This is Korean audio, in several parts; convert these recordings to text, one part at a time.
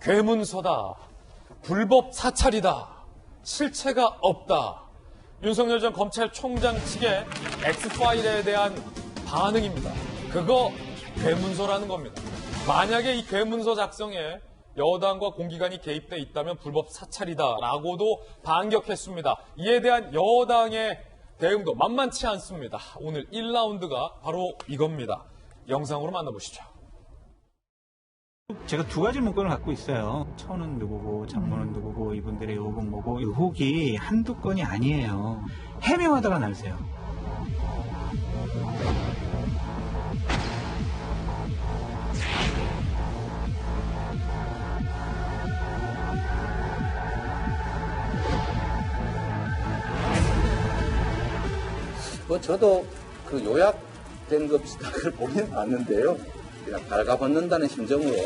괴문서다. 불법 사찰이다. 실체가 없다. 윤석열 전 검찰총장 측의 X파일에 대한 반응입니다. 그거 괴문서라는 겁니다. 만약에 이 괴문서 작성에 여당과 공기관이 개입돼 있다면 불법 사찰이다라고도 반격했습니다. 이에 대한 여당의 대응도 만만치 않습니다. 오늘 1라운드가 바로 이겁니다. 영상으로 만나보시죠. 제가 두 가지 문건을 갖고 있어요. 천은 누구고 장모는 누구고 이분들의 의혹은 뭐고 의혹이 한두 건이 아니에요. 해명하다가 날세요. 저도 그 요약된 거 비슷한 걸 보긴 봤는데요. 그냥 발가벗는다는 심정으로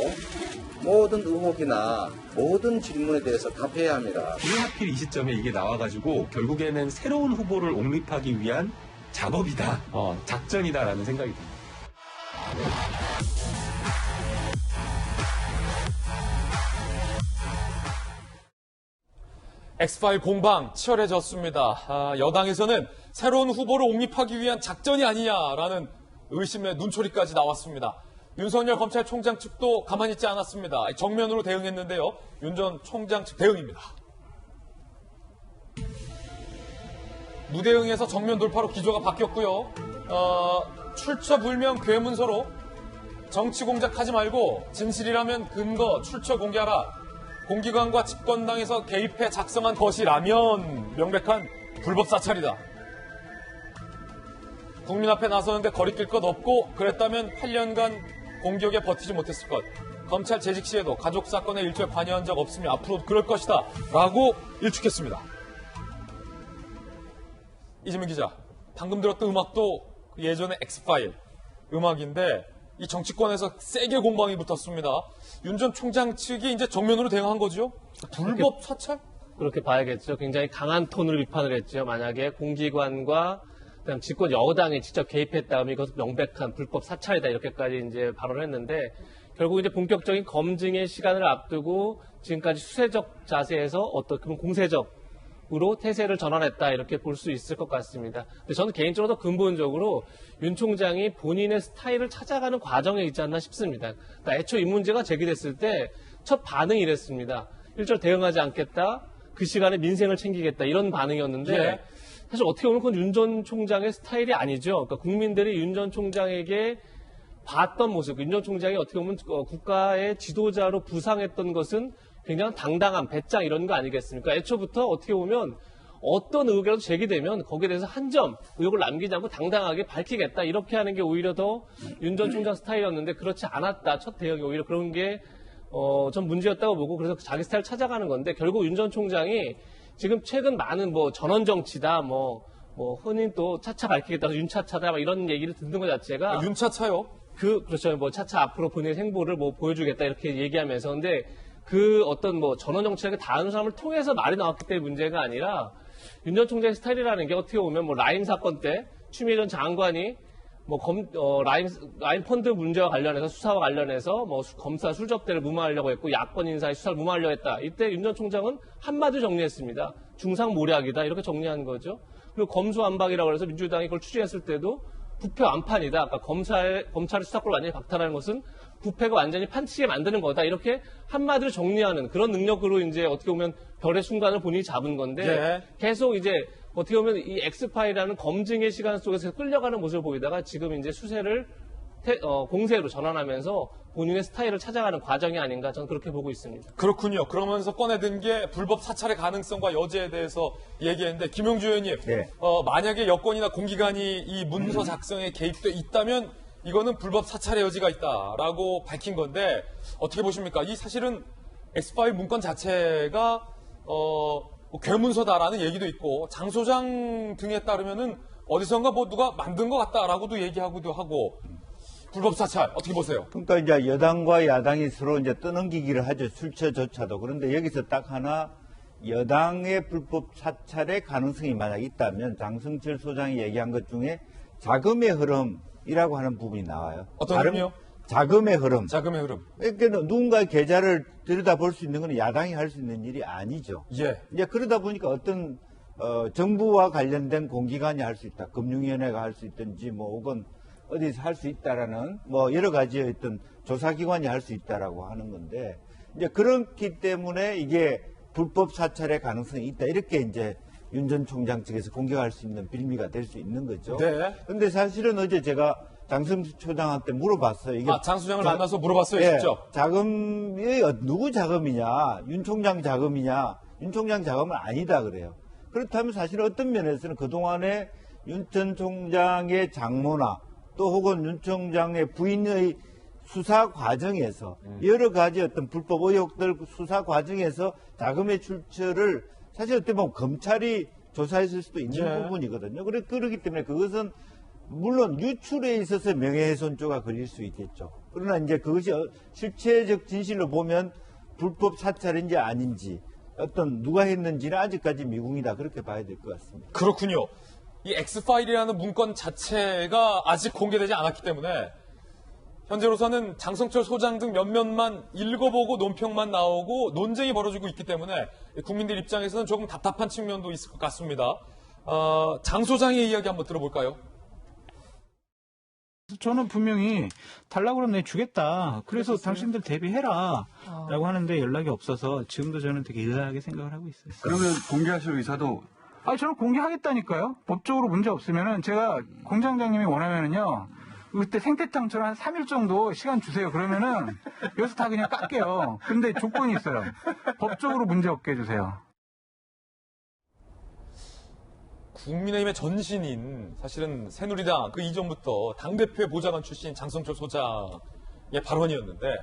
모든 의혹이나 모든 질문에 대해서 답해야 합니다. 왜 하필 이 시점에 이게 나와가지고 결국에는 새로운 후보를 옹립하기 위한 작업이다, 작전이다라는 생각이 듭니다. 엑스파일 공방 치열해졌습니다. 여당에서는 새로운 후보를 옹립하기 위한 작전이 아니냐라는 의심의 눈초리까지 나왔습니다. 윤석열 검찰총장 측도 가만히 있지 않았습니다. 정면으로 대응했는데요. 윤 전 총장 측 대응입니다. 무대응에서 정면 돌파로 기조가 바뀌었고요. 출처불명 괴문서로 정치 공작하지 말고 진실이라면 근거 출처 공개하라. 공기관과 집권당에서 개입해 작성한 것이라면 명백한 불법 사찰이다. 국민 앞에 나서는데 거리낄 것 없고 그랬다면 8년간 공격에 버티지 못했을 것. 검찰 재직 시에도 가족 사건에 일조에 관여한 적 없으며 앞으로도 그럴 것이다. 라고 일축했습니다. 이재명 기자, 방금 들었던 음악도 예전의 X파일 음악인데 이 정치권에서 세게 공방이 붙었습니다. 윤 전 총장 측이 이제 정면으로 대응한 거죠? 불법 사찰? 그렇게 봐야겠죠. 굉장히 강한 톤으로 비판을 했죠. 만약에 공기관과 그다음 집권 여당이 직접 개입했다면 이것은 명백한 불법 사찰이다 이렇게까지 이제 발언을 했는데 결국 이제 본격적인 검증의 시간을 앞두고 지금까지 수세적 자세에서 어떤 그런 공세적으로 태세를 전환했다 이렇게 볼 수 있을 것 같습니다. 근데 저는 개인적으로 더 근본적으로 윤 총장이 본인의 스타일을 찾아가는 과정에 있지 않나 싶습니다. 그러니까 애초 이 문제가 제기됐을 때 첫 반응이 이랬습니다. 일절 대응하지 않겠다. 그 시간에 민생을 챙기겠다 이런 반응이었는데 예. 사실 어떻게 보면 그건 윤 전 총장의 스타일이 아니죠. 그러니까 국민들이 윤 전 총장에게 봤던 모습, 윤 전 총장이 어떻게 보면 국가의 지도자로 부상했던 것은 굉장히 당당한 배짱 이런 거 아니겠습니까? 애초부터 어떻게 보면 어떤 의혹이라도 제기되면 거기에 대해서 한 점 의혹을 남기지 않고 당당하게 밝히겠다 이렇게 하는 게 오히려 더 윤 전 총장 스타일이었는데 그렇지 않았다. 첫 대응이 오히려 그런 게 전 문제였다고 보고 그래서 자기 스타일 찾아가는 건데 결국 윤 전 총장이 지금 최근 많은 전원 정치다, 흔히 또 차차 밝히겠다, 윤차차다, 이런 얘기를 듣는 것 자체가. 윤차차요? 그렇죠. 차차 앞으로 본인의 행보를 보여주겠다, 이렇게 얘기하면서. 근데 그 어떤 전원 정치를 다른 사람을 통해서 말이 나왔기 때문에 문제가 아니라 윤 전 총장의 스타일이라는 게 어떻게 보면 라임 사건 때 추미애 전 장관이 라임 펀드 문제와 관련해서 수사와 관련해서 검사 술접대를 무마하려고 했고 야권 인사의 수사를 무마하려고 했다. 이때 윤 전 총장은 한마디 정리했습니다. 중상모략이다 이렇게 정리한 거죠. 그리고 검수완박이라고 해서 민주당이 그걸 추진했을 때도 부패 완판이다. 그러니까 검찰의 수사권을 완전히 박탈하는 것은 부패가 완전히 판치게 만드는 거다. 이렇게 한마디로 정리하는 그런 능력으로 이제 어떻게 보면 별의 순간을 본인이 잡은 건데 예. 계속 이제 어떻게 보면 이 엑스파일이라는 검증의 시간 속에서 끌려가는 모습을 보이다가 지금 이제 수세를 공세로 전환하면서 본인의 스타일을 찾아가는 과정이 아닌가 저는 그렇게 보고 있습니다. 그렇군요. 그러면서 꺼내든 게 불법 사찰의 가능성과 여지에 대해서 얘기했는데 김용주 의원님, 네. 만약에 여권이나 공기관이 이 문서 작성에 개입돼 있다면 이거는 불법 사찰의 여지가 있다라고 밝힌 건데 어떻게 보십니까? 이 사실은 X파일 문건 자체가 괴문서다라는 얘기도 있고 장 소장 등에 따르면은 어디선가 누가 만든 것 같다라고도 얘기하기도 하고 불법 사찰 어떻게 보세요? 그러니까 이제 여당과 야당이 서로 이제 떠넘기기를 하죠. 출처조차도. 그런데 여기서 딱 하나 여당의 불법 사찰의 가능성이 만약 있다면 장성철 소장이 얘기한 것 중에 자금의 흐름이라고 하는 부분이 나와요. 어떤 흐름이요? 자금의 흐름. 자금의 흐름. 그러니까 누군가의 계좌를 들여다볼 수 있는 건 야당이 할 수 있는 일이 아니죠. 예. 이제 그러다 보니까 어떤 정부와 관련된 공기관이 할 수 있다. 금융위원회가 할 수 있든지 뭐 혹은 어디서 할 수 있다라는 뭐 여러 가지의 어떤 조사기관이 할 수 있다라고 하는 건데 이제 그렇기 때문에 이게 불법 사찰의 가능성이 있다. 이렇게 이제 윤 전 총장 측에서 공격할 수 있는 빌미가 될 수 있는 거죠. 네. 근데 사실은 어제 제가 장성수 초장한테 물어봤어요. 이게 장 수장을 만나서 물어봤어요, 예, 직접. 자금이 누구 자금이냐, 윤 총장 자금이냐, 윤 총장 자금은 아니다 그래요. 그렇다면 사실 어떤 면에서는 그동안에 윤 전 총장의 장모나 또 혹은 윤 총장의 부인의 수사 과정에서 여러 가지 어떤 불법 의혹들 수사 과정에서 자금의 출처를 사실 어떻게 보면 검찰이 조사했을 수도 있는 예. 부분이거든요. 그렇기 때문에 그것은 물론 유출에 있어서 명예훼손죄가 걸릴 수 있겠죠. 그러나 이제 그것이 실체적 진실로 보면 불법 사찰인지 아닌지 어떤 누가 했는지는 아직까지 미궁이다. 그렇게 봐야 될 것 같습니다. 그렇군요. 이 X파일이라는 문건 자체가 아직 공개되지 않았기 때문에 현재로서는 장성철 소장 등 몇몇만 읽어보고 논평만 나오고 논쟁이 벌어지고 있기 때문에 국민들 입장에서는 조금 답답한 측면도 있을 것 같습니다. 장 소장의 이야기 한번 들어볼까요? 저는 분명히 달라고 그러면 주겠다. 그래서 당신들 대비해라. 라고 하는데 연락이 없어서 지금도 저는 되게 의아하게 생각을 하고 있어요. 그러면 공개하실 의사도 저는 공개하겠다니까요. 법적으로 문제 없으면은 제가 공장장님이 원하면은요. 그때 생태탕처럼 한 3일 정도 시간 주세요. 그러면은 여기서 다 그냥 깎게요. 근데 조건이 있어요. 법적으로 문제 없게 해주세요. 국민의힘의 전신인 사실은 새누리당 그 이전부터 당대표의 보좌관 출신 장성철 소장의 발언이었는데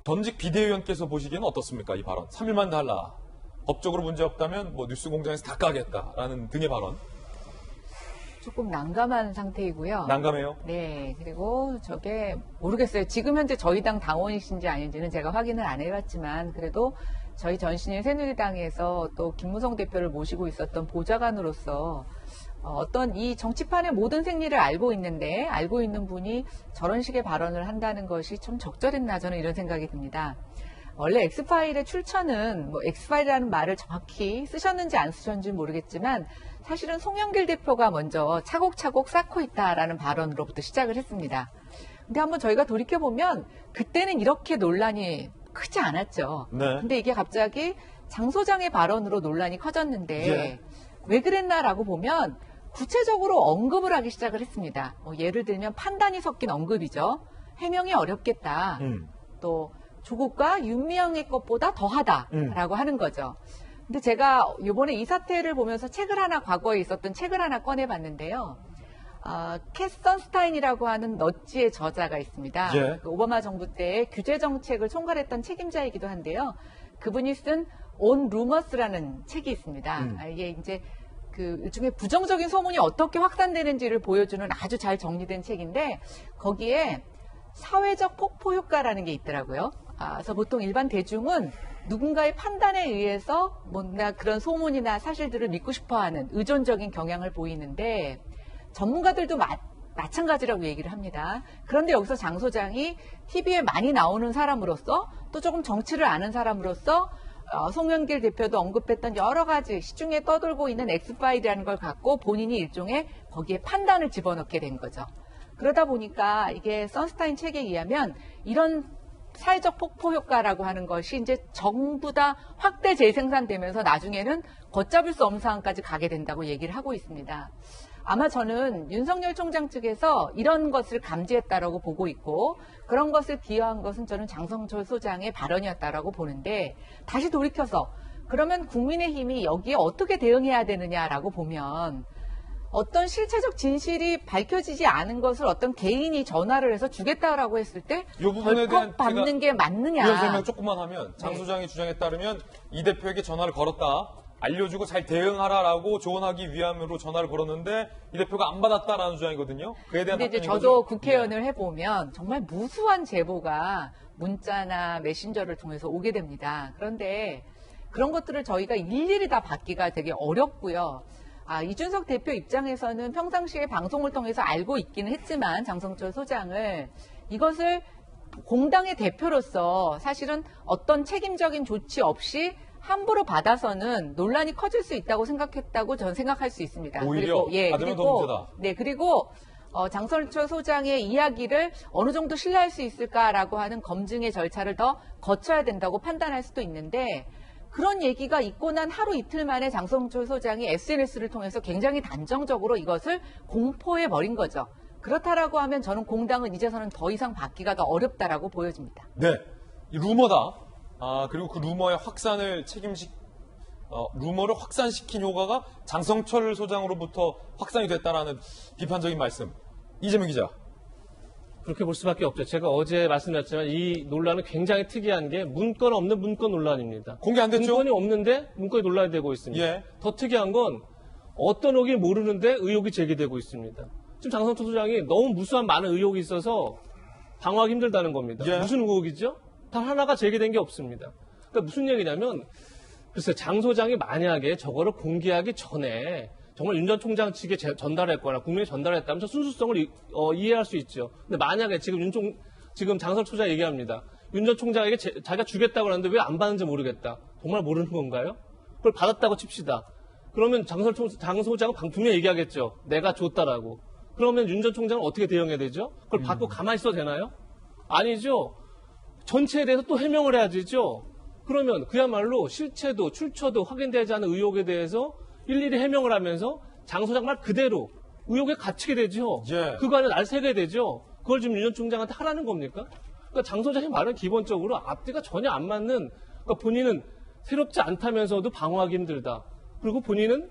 전직 비대위원께서 보시기에는 어떻습니까? 이 발언. 3일만 달라. 법적으로 문제 없다면 뭐 뉴스공장에서 다 까겠다라는 등의 발언. 조금 난감한 상태이고요. 난감해요? 네. 그리고 저게 모르겠어요. 지금 현재 저희 당 당원이신지 아닌지는 제가 확인을 안 해봤지만 그래도 저희 전신인 새누리당에서 또 김무성 대표를 모시고 있었던 보좌관으로서 어떤 이 정치판의 모든 생리를 알고 있는데 알고 있는 분이 저런 식의 발언을 한다는 것이 좀 적절했나 저는 이런 생각이 듭니다. 원래 엑스파일의 출처는 뭐 엑스파일이라는 말을 정확히 쓰셨는지 안 쓰셨는지 모르겠지만 사실은 송영길 대표가 먼저 차곡차곡 쌓고 있다라는 발언으로부터 시작을 했습니다. 근데 한번 저희가 돌이켜보면 그때는 이렇게 논란이 크지 않았죠. 네. 근데 이게 갑자기 장 소장의 발언으로 논란이 커졌는데 예. 왜 그랬나라고 보면 구체적으로 언급을 하기 시작을 했습니다. 예를 들면 판단이 섞인 언급이죠. 해명이 어렵겠다. 또 조국과 윤미향의 것보다 더하다라고 하는 거죠. 근데 제가 이번에 이 사태를 보면서 책을 하나 과거에 있었던 책을 하나 꺼내봤는데요. 캣 선스타인이라고 하는 넛지의 저자가 있습니다. 예. 그 오바마 정부 때의 규제 정책을 총괄했던 책임자이기도 한데요. 그분이 쓴 On Rumors라는 책이 있습니다. 이게 이제 그 일종의 부정적인 소문이 어떻게 확산되는지를 보여주는 아주 잘 정리된 책인데 거기에 사회적 폭포 효과라는 게 있더라고요. 그래서 보통 일반 대중은 누군가의 판단에 의해서 뭔가 그런 소문이나 사실들을 믿고 싶어하는 의존적인 경향을 보이는데 전문가들도 마찬가지라고 얘기를 합니다. 그런데 여기서 장 소장이 TV에 많이 나오는 사람으로서 또 조금 정치를 아는 사람으로서 송영길 대표도 언급했던 여러 가지 시중에 떠돌고 있는 엑스파일이라는 걸 갖고 본인이 일종의 거기에 판단을 집어넣게 된 거죠. 그러다 보니까 이게 선스타인 책에 의하면 이런 사회적 폭포 효과라고 하는 것이 이제 전부 다 확대 재생산되면서 나중에는 걷잡을 수 없는 상황까지 가게 된다고 얘기를 하고 있습니다. 아마 저는 윤석열 총장 측에서 이런 것을 감지했다라고 보고 있고 그런 것을 기여한 것은 저는 장성철 소장의 발언이었다라고 보는데 다시 돌이켜서 그러면 국민의힘이 여기에 어떻게 대응해야 되느냐라고 보면 어떤 실체적 진실이 밝혀지지 않은 것을 어떤 개인이 전화를 해서 주겠다라고 했을 때 이 부분에 대한 벌컥 받는 게 맞느냐. 이런 설명 조금만 하면 장 소장의 주장에 따르면 이 대표에게 전화를 걸었다. 알려주고 잘 대응하라라고 조언하기 위함으로 전화를 걸었는데 이 대표가 안 받았다라는 주장이거든요. 그에 대한 근데 이제 답변인 저도 거죠? 국회의원을 해보면 정말 무수한 제보가 문자나 메신저를 통해서 오게 됩니다. 그런데 그런 것들을 저희가 일일이 다 받기가 되게 어렵고요. 이준석 대표 입장에서는 평상시에 방송을 통해서 알고 있기는 했지만 장성철 소장을 이것을 공당의 대표로서 사실은 어떤 책임적인 조치 없이 함부로 받아서는 논란이 커질 수 있다고 생각했다고 저는 생각할 수 있습니다. 오히려 받으면 더 문제다. 네, 그리고 장성철 소장의 이야기를 어느 정도 신뢰할 수 있을까라고 하는 검증의 절차를 더 거쳐야 된다고 판단할 수도 있는데 그런 얘기가 있고 난 하루 이틀 만에 장성철 소장이 SNS를 통해서 굉장히 단정적으로 이것을 공포해 버린 거죠. 그렇다라고 하면 저는 공당은 이제서는 더 이상 받기가 더 어렵다라고 보여집니다. 네, 이 루머다. 그리고 그 루머의 루머를 확산시킨 효과가 장성철 소장으로부터 확산이 됐다라는 비판적인 말씀. 이재명 기자. 그렇게 볼 수밖에 없죠. 제가 어제 말씀드렸지만 이 논란은 굉장히 특이한 게 문건 없는 문건 논란입니다. 공개 안 됐죠? 문건이 없는데 문건이 논란이 되고 있습니다. 예. 더 특이한 건 어떤 의혹이 모르는데 의혹이 제기되고 있습니다. 지금 장성철 소장이 너무 무수한 많은 의혹이 있어서 방어하기 힘들다는 겁니다. 예. 무슨 의혹이죠? 단 하나가 제기된 게 없습니다. 그러니까 무슨 얘기냐면 글쎄 장 소장이 만약에 저거를 공개하기 전에 정말 윤 전 총장 측에 전달했거나 국민에 전달했다면 저 순수성을 이해할 수 있죠. 근데 만약에 지금 지금 장성철 소장 얘기합니다. 윤 전 총장에게 자기가 주겠다고 하는데 왜 안 받는지 모르겠다. 정말 모르는 건가요? 그걸 받았다고 칩시다. 그러면 장 소장은 분명히 얘기하겠죠. 내가 줬다라고. 그러면 윤 전 총장은 어떻게 대응해야 되죠? 그걸 받고 가만히 있어도 되나요? 아니죠. 전체에 대해서 또 해명을 해야 되죠. 그러면 그야말로 실체도 출처도 확인되지 않은 의혹에 대해서 일일이 해명을 하면서 장 소장 말 그대로 의혹에 갇히게 되죠. 예. 그거 안에 날 새게 되죠. 그걸 지금 윤 전 총장한테 하라는 겁니까? 그러니까 장 소장의 말은 기본적으로 앞뒤가 전혀 안 맞는, 그러니까 본인은 새롭지 않다면서도 방어하기 힘들다. 그리고 본인은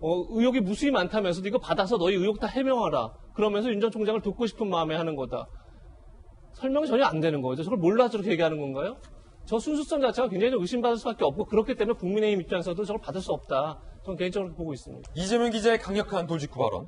의혹이 무수히 많다면서도 이거 받아서 너희 의혹 다 해명하라. 그러면서 윤 전 총장을 돕고 싶은 마음에 하는 거다. 설명이 전혀 안 되는 거죠. 저걸 몰라서 저렇게 얘기하는 건가요? 저 순수성 자체가 굉장히 좀 의심받을 수밖에 없고 그렇기 때문에 국민의힘 입장에서도 저걸 받을 수 없다. 저는 개인적으로 보고 있습니다. 이재명 기자의 강력한 돌직구 발언.